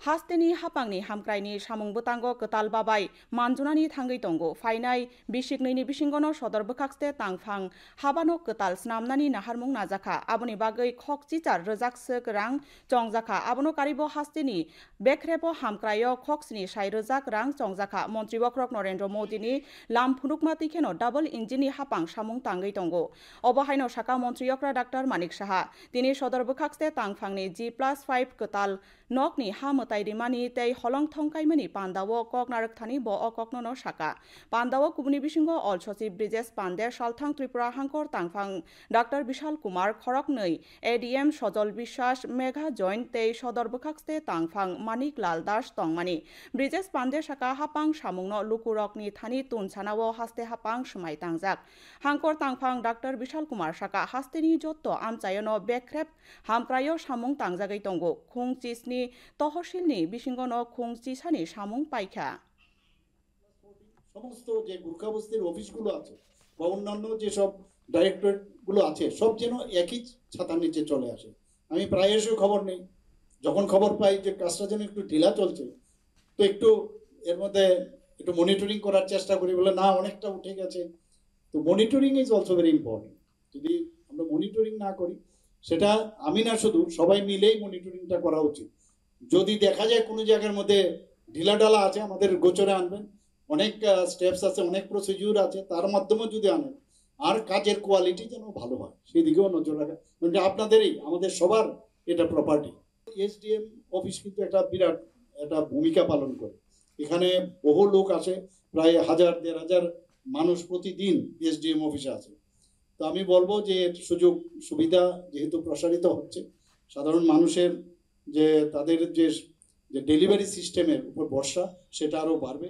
हास्तेनि हापांनि हामक्राइनि सामुं बोतांगो कताल बाबाय मानजुनानि थांगै तंगो फाइनाय बिसिकनैनि बिसिंगनो सदर बोखाक्सते तांफां हाबानो कताल स्नामनानि नाहारमुं नाजाखा आबनि बागै खक चिचार रोजाकसो रां चंजाखा आबनो कारिबो हास्तेनि बेख्रेबो हामक्रायो खक्सनि 60 रोजाक रां चंजाखा मन्त्री बक्रक नरेन्द्र मोदीनि लामफुनुकमाति खेनो डाबल इन्जिननि हापां सामुं तांगै तंगो अबहायनो साका मन्त्री यक्रा डाक्टर मानिक साहा तिनि सदर बोखाक्सते तांफांनि G+5 कताल नकनि हा मताइरिमानि तै हलं थंकाइमनि पान्दावो कक नारकथानि ब अककनो साका पान्दावो कुबनि बिसिंगो अल सचिव ब्रिजेश पान्डे सालथां त्रिपुरा हांकर तांफां डाक्टर विशाल कुमार खरक नै एडीएम सजल বিশ্বাস मेघा जॉइंट तै सदर बोखाक्सते तांफां मानिक लाल दास तंमानि ब्रिजेश पान्डे साका हापां सामुंनो लुकुरकनि थानि तुनसानावो हास्ते हापां समाय तांजाक हांकर तांफां डाक्टर विशाल कुमार साका हास्तेनि जत्तो आमचायनो बेख्रेब हामक्रायो सामुं तांजागै तंगो खुं चिसनि तहसिलनि बिसिंगनो खुं चिसानि सामुं पाइखा সমস্ত যে গুর্খাবস্তির অফিসগুলো আছে বা অন্যান্য যেসব ডাইরেক্টরেটগুলো আছে সব যেন একই ছাতার নিচে চলে আসে। আমি প্রায়শই খবর নেই, যখন খবর পাই যে কাজটা যেন একটু ঢিলা চলছে তো একটু এর মধ্যে একটু মনিটরিং করার চেষ্টা করি, বলে না অনেকটা উঠে গেছে। তো monitoring is also very important. যদি আমরা মনিটরিং না করি, সেটা আমি না শুধু সবাই মিলেই মনিটরিংটা করা উচিত। যদি দেখা যায় কোনো জায়গার মধ্যে ঢিলাঢালা আছে আমাদের গোচরে আনবেন, অনেক স্টেপস আছে, অনেক প্রসিডিউর আছে, তার মাধ্যমে যদি আনেন আর কাজের কোয়ালিটি যেন ভালো হয় সেই দিকেও নজর রাখা, কারণ আপনাদেরই আমাদের সবার এটা প্রপার্টি। এসডিএম অফিস কিন্তু একটা বিরাট একটা ভূমিকা পালন করে। এখানে বহু লোক আসে, প্রায় 1000-1500 মানুষ প্রতিদিন এসডিএম অফিসে আছে। তো আমি বলবো যে সুযোগ সুবিধা যেহেতু প্রসারিত হচ্ছে, সাধারণ মানুষের যে তাদের যে ডেলিভারি সিস্টেমের উপর ভরসা সেটা আরও বাড়বে।